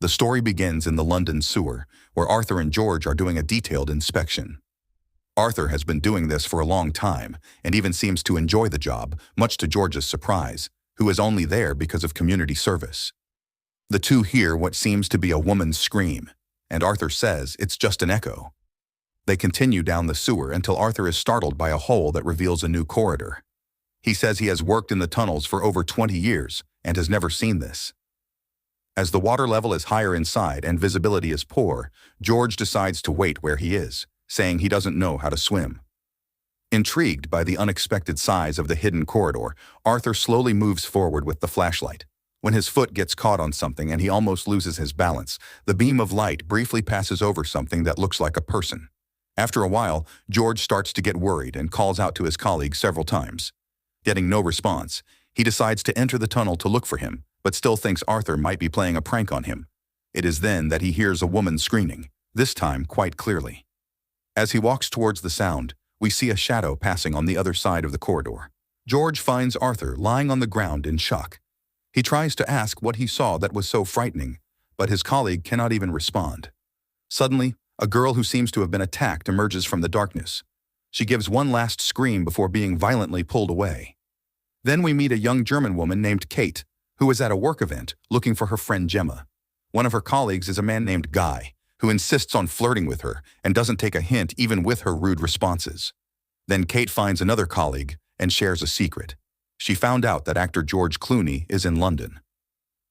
The story begins in the London sewer, where Arthur and George are doing a detailed inspection. Arthur has been doing this for a long time and even seems to enjoy the job, much to George's surprise, who is only there because of community service. The two hear what seems to be a woman's scream, and Arthur says it's just an echo. They continue down the sewer until Arthur is startled by a hole that reveals a new corridor. He says he has worked in the tunnels for over 20 years and has never seen this. As the water level is higher inside and visibility is poor, George decides to wait where he is, saying he doesn't know how to swim. Intrigued by the unexpected size of the hidden corridor, Arthur slowly moves forward with the flashlight. When his foot gets caught on something and he almost loses his balance, the beam of light briefly passes over something that looks like a person. After a while, George starts to get worried and calls out to his colleague several times. Getting no response, he decides to enter the tunnel to look for him, but still thinks Arthur might be playing a prank on him. It is then that he hears a woman screaming, this time quite clearly. As he walks towards the sound, we see a shadow passing on the other side of the corridor. George finds Arthur lying on the ground in shock. He tries to ask what he saw that was so frightening, but his colleague cannot even respond. Suddenly, a girl who seems to have been attacked emerges from the darkness. She gives one last scream before being violently pulled away. Then we meet a young German woman named Kate, who is at a work event looking for her friend Gemma. One of her colleagues is a man named Guy, who insists on flirting with her and doesn't take a hint even with her rude responses. Then Kate finds another colleague and shares a secret. She found out that actor George Clooney is in London.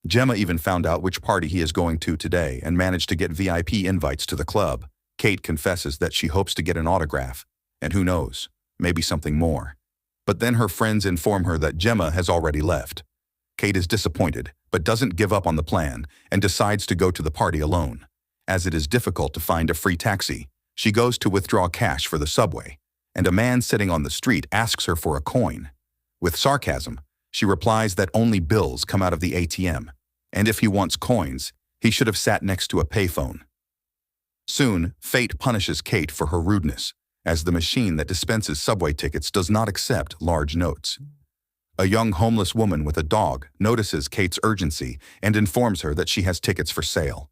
Gemma even found out which party he is going to today and managed to get VIP invites to the club. Kate confesses that she hopes to get an autograph, and who knows, maybe something more. But then her friends inform her that Gemma has already left. Kate is disappointed, but doesn't give up on the plan and decides to go to the party alone. As it is difficult to find a free taxi, she goes to withdraw cash for the subway, and a man sitting on the street asks her for a coin. With sarcasm, she replies that only bills come out of the ATM, and if he wants coins, he should have sat next to a payphone. Soon, fate punishes Kate for her rudeness, as the machine that dispenses subway tickets does not accept large notes. A young homeless woman with a dog notices Kate's urgency and informs her that she has tickets for sale.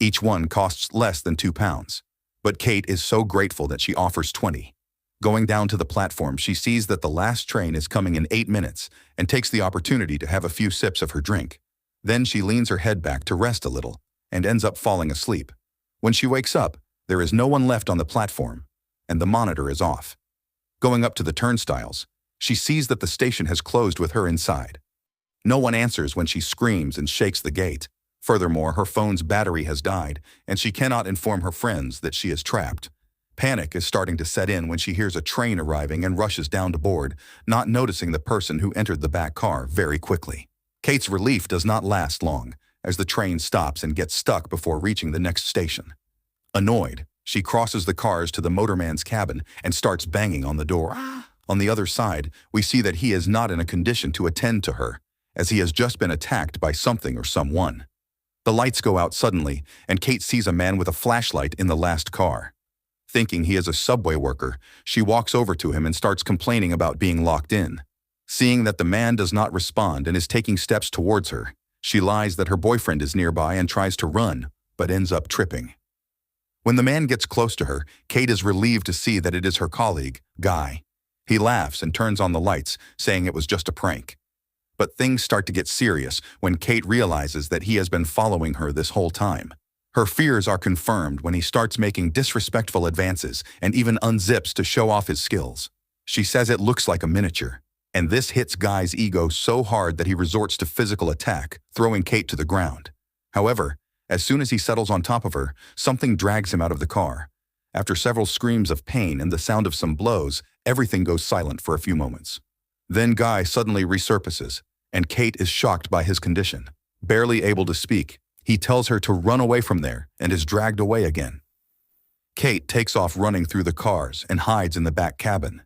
Each one costs less than £2, but Kate is so grateful that she offers 20. Going down to the platform, she sees that the last train is coming in 8 minutes and takes the opportunity to have a few sips of her drink. Then she leans her head back to rest a little and ends up falling asleep. When she wakes up, there is no one left on the platform, and the monitor is off. Going up to the turnstiles, she sees that the station has closed with her inside. No one answers when she screams and shakes the gate. Furthermore, her phone's battery has died, and she cannot inform her friends that she is trapped. Panic is starting to set in when she hears a train arriving and rushes down to board, not noticing the person who entered the back car very quickly. Kate's relief does not last long, as the train stops and gets stuck before reaching the next station. Annoyed, she crosses the cars to the motorman's cabin and starts banging on the door. On the other side, we see that he is not in a condition to attend to her, as he has just been attacked by something or someone. The lights go out suddenly, and Kate sees a man with a flashlight in the last car. Thinking he is a subway worker, she walks over to him and starts complaining about being locked in. Seeing that the man does not respond and is taking steps towards her, she lies that her boyfriend is nearby and tries to run, but ends up tripping. When the man gets close to her, Kate is relieved to see that it is her colleague, Guy. He laughs and turns on the lights, saying it was just a prank. But things start to get serious when Kate realizes that he has been following her this whole time. Her fears are confirmed when he starts making disrespectful advances and even unzips to show off his skills. She says it looks like a miniature, and this hits Guy's ego so hard that he resorts to physical attack, throwing Kate to the ground. However, as soon as he settles on top of her, something drags him out of the car. After several screams of pain and the sound of some blows, everything goes silent for a few moments. Then Guy suddenly resurfaces, and Kate is shocked by his condition. Barely able to speak, he tells her to run away from there and is dragged away again. Kate takes off running through the cars and hides in the back cabin.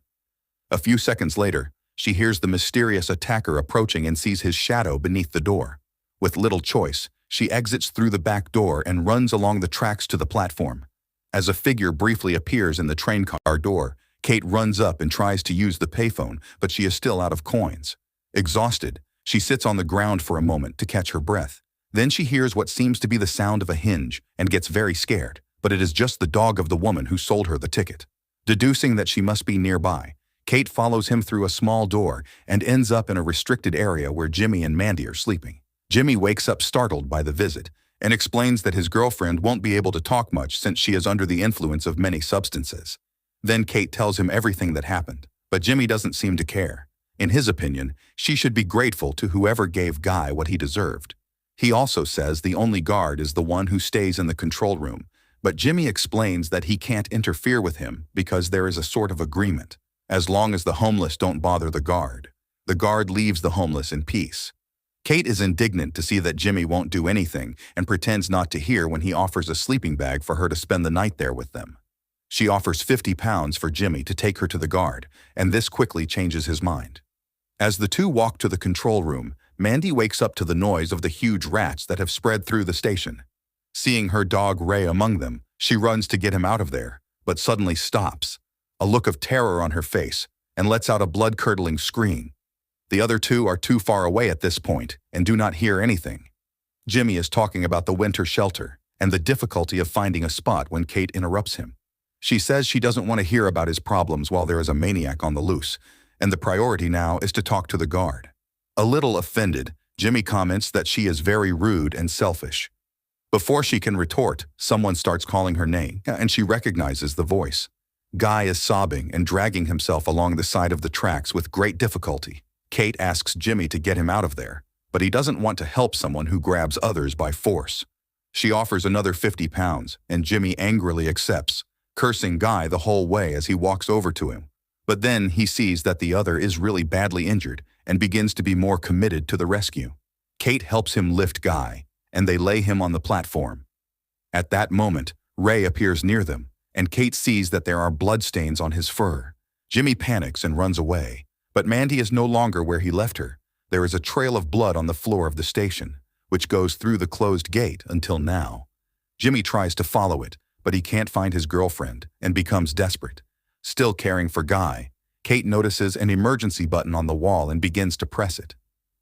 A few seconds later, she hears the mysterious attacker approaching and sees his shadow beneath the door. With little choice, she exits through the back door and runs along the tracks to the platform. As a figure briefly appears in the train car door, Kate runs up and tries to use the payphone, but she is still out of coins. Exhausted, she sits on the ground for a moment to catch her breath. Then she hears what seems to be the sound of a hinge and gets very scared, but it is just the dog of the woman who sold her the ticket. Deducing that she must be nearby, Kate follows him through a small door and ends up in a restricted area where Jimmy and Mandy are sleeping. Jimmy wakes up startled by the visit and explains that his girlfriend won't be able to talk much since she is under the influence of many substances. Then Kate tells him everything that happened, but Jimmy doesn't seem to care. In his opinion, she should be grateful to whoever gave Guy what he deserved. He also says the only guard is the one who stays in the control room, but Jimmy explains that he can't interfere with him because there is a sort of agreement. As long as the homeless don't bother the guard leaves the homeless in peace. Kate is indignant to see that Jimmy won't do anything and pretends not to hear when he offers a sleeping bag for her to spend the night there with them. She offers £50 for Jimmy to take her to the guard, and this quickly changes his mind. As the two walk to the control room, Mandy wakes up to the noise of the huge rats that have spread through the station. Seeing her dog Ray among them, she runs to get him out of there, but suddenly stops, a look of terror on her face, and lets out a blood-curdling scream. The other two are too far away at this point and do not hear anything. Jimmy is talking about the winter shelter and the difficulty of finding a spot when Kate interrupts him. She says she doesn't want to hear about his problems while there is a maniac on the loose, and the priority now is to talk to the guard. A little offended, Jimmy comments that she is very rude and selfish. Before she can retort, someone starts calling her name, and she recognizes the voice. Guy is sobbing and dragging himself along the side of the tracks with great difficulty. Kate asks Jimmy to get him out of there, but he doesn't want to help someone who grabs others by force. She offers another £50, and Jimmy angrily accepts, cursing Guy the whole way as he walks over to him. But then he sees that the other is really badly injured and begins to be more committed to the rescue. Kate helps him lift Guy, and they lay him on the platform. At that moment, Ray appears near them, and Kate sees that there are bloodstains on his fur. Jimmy panics and runs away, but Mandy is no longer where he left her. There is a trail of blood on the floor of the station, which goes through the closed gate until now. Jimmy tries to follow it, but he can't find his girlfriend and becomes desperate. Still caring for Guy, Kate notices an emergency button on the wall and begins to press it.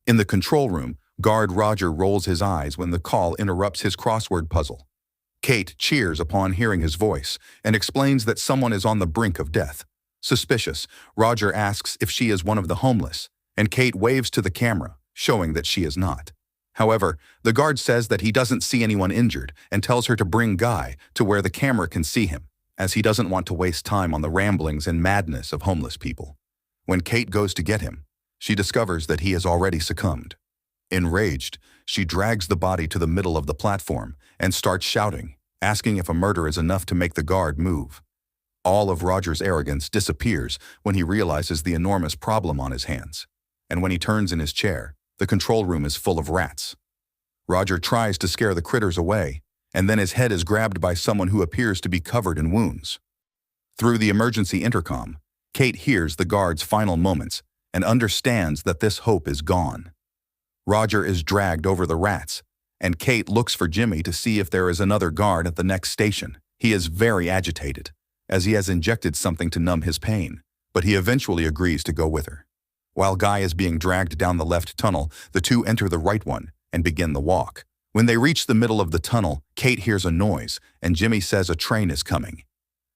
In the control room, guard Roger rolls his eyes when the call interrupts his crossword puzzle. Kate cheers upon hearing his voice and explains that someone is on the brink of death. Suspicious, Roger asks if she is one of the homeless, and Kate waves to the camera, showing that she is not. However, the guard says that he doesn't see anyone injured and tells her to bring Guy to where the camera can see him, as he doesn't want to waste time on the ramblings and madness of homeless people. When Kate goes to get him, she discovers that he has already succumbed. Enraged, she drags the body to the middle of the platform and starts shouting, asking if a murder is enough to make the guard move. All of Roger's arrogance disappears when he realizes the enormous problem on his hands. And when he turns in his chair, the control room is full of rats. Roger tries to scare the critters away, and then his head is grabbed by someone who appears to be covered in wounds. Through the emergency intercom, Kate hears the guard's final moments and understands that this hope is gone. Roger is dragged over the rats, and Kate looks for Jimmy to see if there is another guard at the next station. He is very agitated, as he has injected something to numb his pain, but he eventually agrees to go with her. While Guy is being dragged down the left tunnel, the two enter the right one and begin the walk. When they reach the middle of the tunnel, Kate hears a noise, and Jimmy says a train is coming.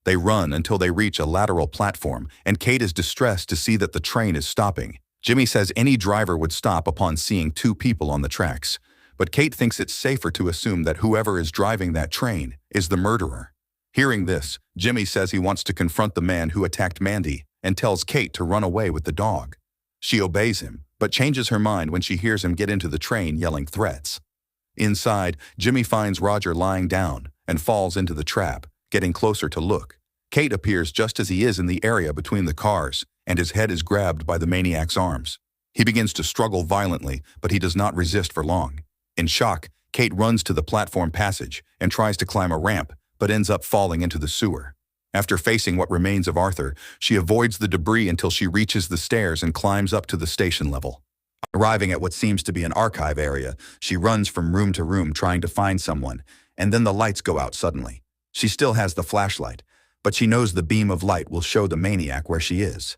They run until they reach a lateral platform, and Kate is distressed to see that the train is stopping. Jimmy says any driver would stop upon seeing two people on the tracks, but Kate thinks it's safer to assume that whoever is driving that train is the murderer. Hearing this, Jimmy says he wants to confront the man who attacked Mandy and tells Kate to run away with the dog. She obeys him, but changes her mind when she hears him get into the train yelling threats. Inside, Jimmy finds Roger lying down and falls into the trap, getting closer to look. Kate appears just as he is in the area between the cars, and his head is grabbed by the maniac's arms. He begins to struggle violently, but he does not resist for long. In shock, Kate runs to the platform passage and tries to climb a ramp, but ends up falling into the sewer. After facing what remains of Arthur, she avoids the debris until she reaches the stairs and climbs up to the station level. Arriving at what seems to be an archive area, she runs from room to room trying to find someone, and then the lights go out suddenly. She still has the flashlight, but she knows the beam of light will show the maniac where she is.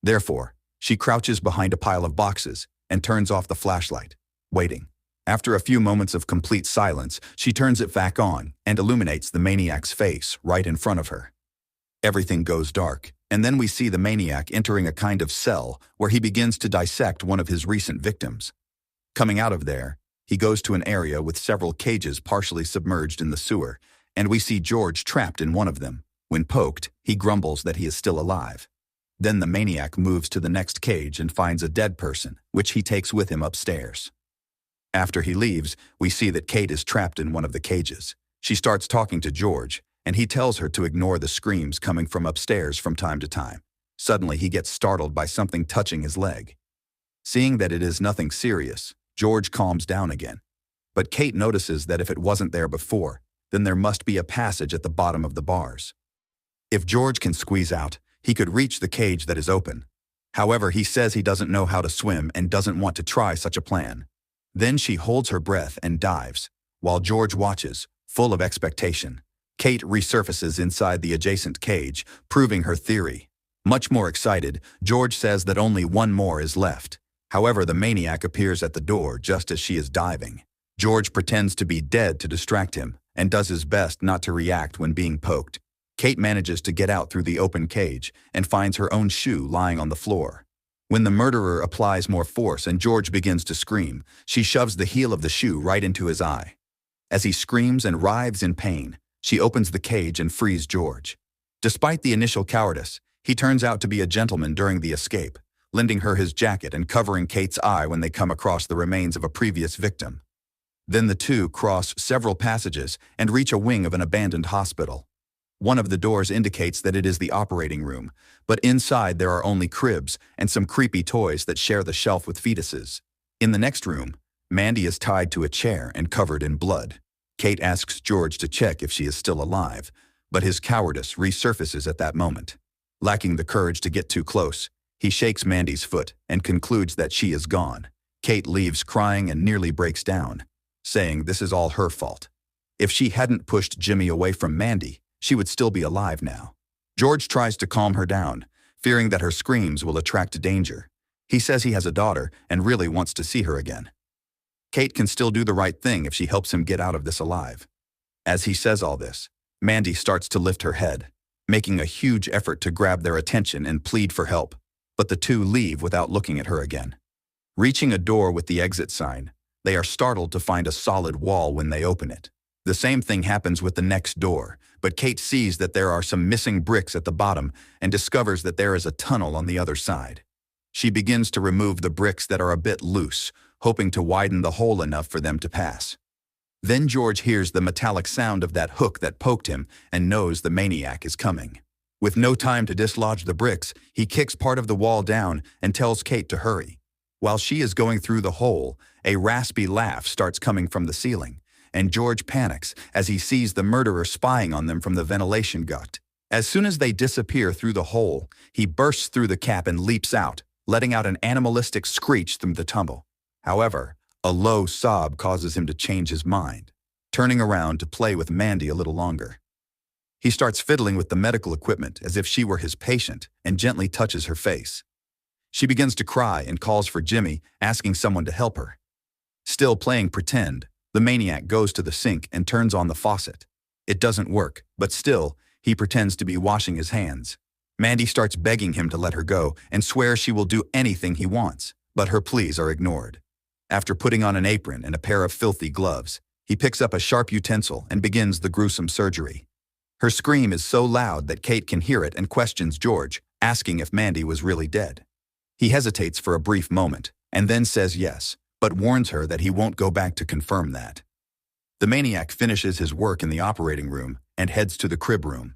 Therefore, she crouches behind a pile of boxes and turns off the flashlight, waiting. After a few moments of complete silence, she turns it back on and illuminates the maniac's face right in front of her. Everything goes dark, and then we see the maniac entering a kind of cell where he begins to dissect one of his recent victims. Coming out of there, he goes to an area with several cages partially submerged in the sewer, and we see George trapped in one of them. When poked, he grumbles that he is still alive. Then the maniac moves to the next cage and finds a dead person, which he takes with him upstairs. After he leaves, we see that Kate is trapped in one of the cages. She starts talking to George, and he tells her to ignore the screams coming from upstairs from time to time. Suddenly, he gets startled by something touching his leg. Seeing that it is nothing serious, George calms down again. But Kate notices that if it wasn't there before, then there must be a passage at the bottom of the bars. If George can squeeze out, he could reach the cage that is open. However, he says he doesn't know how to swim and doesn't want to try such a plan. Then she holds her breath and dives, while George watches, full of expectation. Kate resurfaces inside the adjacent cage, proving her theory. Much more excited, George says that only one more is left. However, the maniac appears at the door just as she is diving. George pretends to be dead to distract him, and does his best not to react when being poked. Kate manages to get out through the open cage and finds her own shoe lying on the floor. When the murderer applies more force and George begins to scream, she shoves the heel of the shoe right into his eye. As he screams and writhes in pain, she opens the cage and frees George. Despite the initial cowardice, he turns out to be a gentleman during the escape, lending her his jacket and covering Kate's eye when they come across the remains of a previous victim. Then the two cross several passages and reach a wing of an abandoned hospital. One of the doors indicates that it is the operating room, but inside there are only cribs and some creepy toys that share the shelf with fetuses. In the next room, Mandy is tied to a chair and covered in blood. Kate asks George to check if she is still alive, but his cowardice resurfaces at that moment. Lacking the courage to get too close, he shakes Mandy's foot and concludes that she is gone. Kate leaves crying and nearly breaks down, saying this is all her fault. If she hadn't pushed Jimmy away from Mandy, she would still be alive now. George tries to calm her down, fearing that her screams will attract danger. He says he has a daughter and really wants to see her again. Kate can still do the right thing if she helps him get out of this alive. As he says all this, Mandy starts to lift her head, making a huge effort to grab their attention and plead for help, but the two leave without looking at her again. Reaching a door with the exit sign, they are startled to find a solid wall when they open it. The same thing happens with the next door, but Kate sees that there are some missing bricks at the bottom and discovers that there is a tunnel on the other side. She begins to remove the bricks that are a bit loose, hoping to widen the hole enough for them to pass. Then George hears the metallic sound of that hook that poked him and knows the maniac is coming. With no time to dislodge the bricks, he kicks part of the wall down and tells Kate to hurry. While she is going through the hole, a raspy laugh starts coming from the ceiling, and George panics as he sees the murderer spying on them from the ventilation duct. As soon as they disappear through the hole, he bursts through the cap and leaps out, letting out an animalistic screech through the tumble. However, a low sob causes him to change his mind, turning around to play with Mandy a little longer. He starts fiddling with the medical equipment as if she were his patient and gently touches her face. She begins to cry and calls for Jimmy, asking someone to help her. Still playing pretend, the maniac goes to the sink and turns on the faucet. It doesn't work, but still, he pretends to be washing his hands. Mandy starts begging him to let her go and swears she will do anything he wants, but her pleas are ignored. After putting on an apron and a pair of filthy gloves, he picks up a sharp utensil and begins the gruesome surgery. Her scream is so loud that Kate can hear it and questions George, asking if Mandy was really dead. He hesitates for a brief moment and then says yes, but warns her that he won't go back to confirm that. The maniac finishes his work in the operating room and heads to the crib room.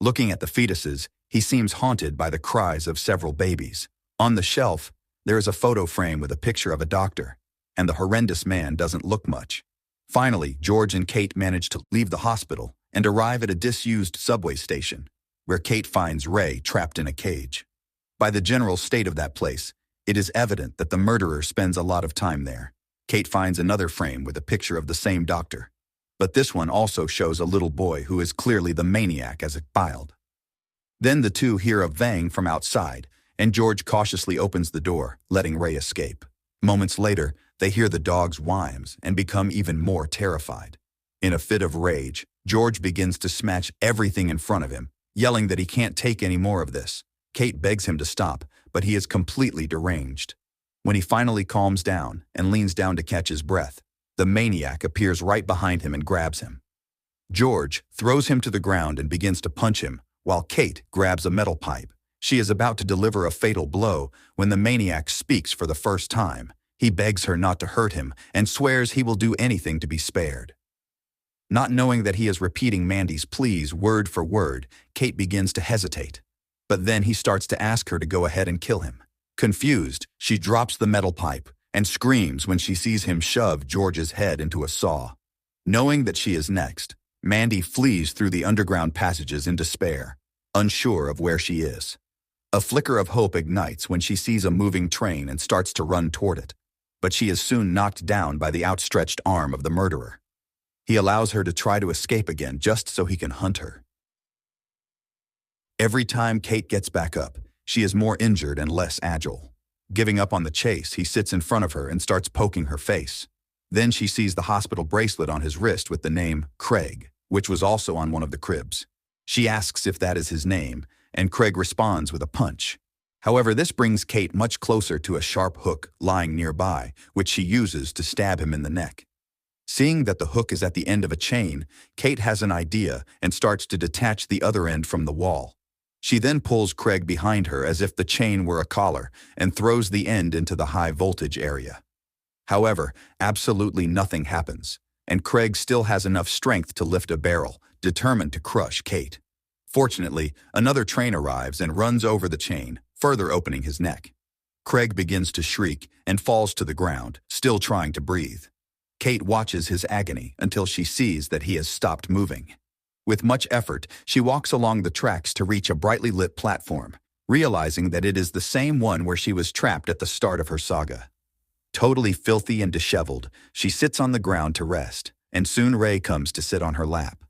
Looking at the fetuses, he seems haunted by the cries of several babies. On the shelf, there is a photo frame with a picture of a doctor, and the horrendous man doesn't look much. Finally, George and Kate manage to leave the hospital and arrive at a disused subway station, where Kate finds Ray trapped in a cage. By the general state of that place, it is evident that the murderer spends a lot of time there. Kate finds another frame with a picture of the same doctor, but this one also shows a little boy who is clearly the maniac as a child. Then the two hear a bang from outside, and George cautiously opens the door, letting Ray escape. Moments later, they hear the dog's whines and become even more terrified. In a fit of rage, George begins to smash everything in front of him, yelling that he can't take any more of this. Kate begs him to stop, but he is completely deranged. When he finally calms down and leans down to catch his breath, the maniac appears right behind him and grabs him. George throws him to the ground and begins to punch him, while Kate grabs a metal pipe. She is about to deliver a fatal blow when the maniac speaks for the first time. He begs her not to hurt him and swears he will do anything to be spared. Not knowing that he is repeating Mandy's pleas word for word, Kate begins to hesitate. But then he starts to ask her to go ahead and kill him. Confused, she drops the metal pipe and screams when she sees him shove George's head into a saw. Knowing that she is next, Mandy flees through the underground passages in despair, unsure of where she is. A flicker of hope ignites when she sees a moving train and starts to run toward it, but she is soon knocked down by the outstretched arm of the murderer. He allows her to try to escape again just so he can hunt her. Every time Kate gets back up, she is more injured and less agile. Giving up on the chase, he sits in front of her and starts poking her face. Then she sees the hospital bracelet on his wrist with the name Craig, which was also on one of the cribs. She asks if that is his name, and Craig responds with a punch. However, this brings Kate much closer to a sharp hook lying nearby, which she uses to stab him in the neck. Seeing that the hook is at the end of a chain, Kate has an idea and starts to detach the other end from the wall. She then pulls Craig behind her as if the chain were a collar and throws the end into the high voltage area. However, absolutely nothing happens, and Craig still has enough strength to lift a barrel, determined to crush Kate. Fortunately, another train arrives and runs over the chain, further opening his neck. Craig begins to shriek and falls to the ground, still trying to breathe. Kate watches his agony until she sees that he has stopped moving. With much effort, she walks along the tracks to reach a brightly lit platform, realizing that it is the same one where she was trapped at the start of her saga. Totally filthy and disheveled, she sits on the ground to rest, and soon Ray comes to sit on her lap.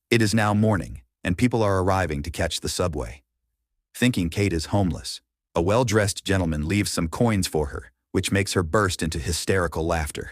It is now morning, and people are arriving to catch the subway. Thinking Kate is homeless, a well-dressed gentleman leaves some coins for her, which makes her burst into hysterical laughter.